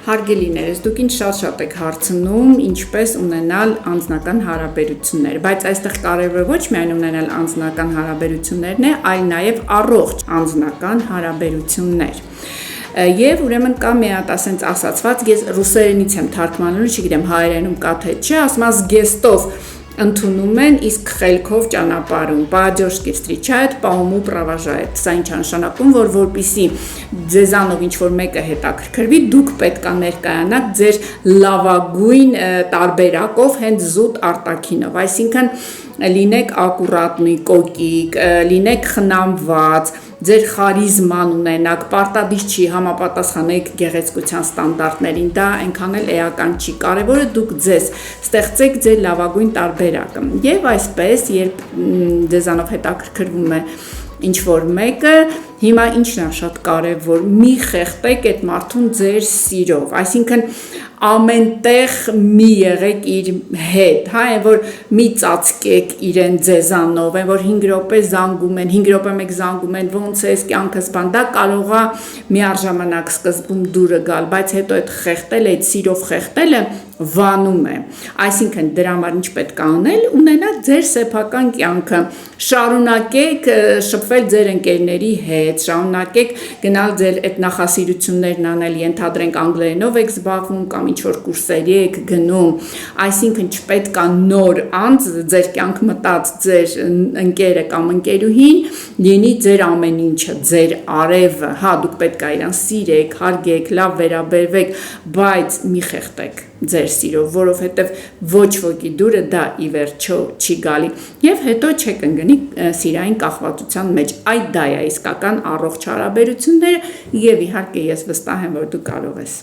Հարգելիներս, դուք ինձ շատ եք հարցնում, ինչպես ունենալ անձնական հարաբերություններ, բայց այստեղ կարևորը ոչ միայն ունենալ անձնական հարաբերություններն է, այլ նաև առողջ անձնական հարաբերություններ։ Եվ ուրեմն կա մի հատ ասենց ասացված, ես ռուսերենից եմ թարգմանելու, չգիտեմ հայերենում կա թե չէ, ասում զգեստով ընդունում են, իսկ խելքով ճանապարհում, Падежки встречают, по уму провожают։ Սա ինչ նշանակում, որ որպեսզի ձեզանով ինչ-որ մեկը հետաքրքրվի, դուք պետք է ներկայանաք ձեր լավագույն տարբերակով, հենց զուտ արտաքինով, այսինքն լինեք ակուրատնի, կոկիկ, լինեք խնամված, ձեր խարիզման ունենաք, պարտադիր չի համապատասխանեք գեղեցկության ստանդարտներին, դա այնքան էլ էական չի, կարևորը դուք ձեզ ստեղծեք ձեր լավագույն տարբերակը, եւ այսպես, երբ ձեզանով հետաքրքրվում է ինչ-որ մեկը, հիմա ինչն է շատ կարևոր, մի խեղտեք այդ մարդուն ձեր սիրով, այսինքն ամենտեղ մի եղեք իր հետ, հա, այն որ մի ծածկեք իրեն ձեզանով, այն որ 5 րոպե զանգում են, 5 րոպե մեկ զանգում են, ոնց է կյանքս բան, դա կարող է միառժամանակ սկզբում դուրը գալ, բայց հետո այդ խեղտելը, այդ սիրով խեղտելը վանում է, այսինքն դրա համար ինչ պետք է անել, ունենալ ձեր սեփական կյանքը, շարունակեք շփվել ձեր ընկերների հետ, շարունակեք գնալ ձեր այդ նախասիրություններն անել, ենթադրենք անգլերենով եք զբաղվում կամ ինչ-որ կուրսերի եք գնում, այսինքն չպետք է նոր անձ ձեր կյանք մտած ձեր ընկերը կամ ընկերուհին լինի ձեր ամեն ինչը, ձեր արևը, հա, դուք պետք է իրան սիրեք, հարգեք, լավ վերաբերվեք, բայց մի խեղտեք ձեր սիրով, որովհետև ոչ ոքի դուրը դա ի վերջո չի գալի եւ հետո չեք ընկնի սիրային կախվածության մեջ, այդ դա է իսկական առողջ հարաբերությունները եւ իհարկե ես վստահ եմ, որ դու կարող ես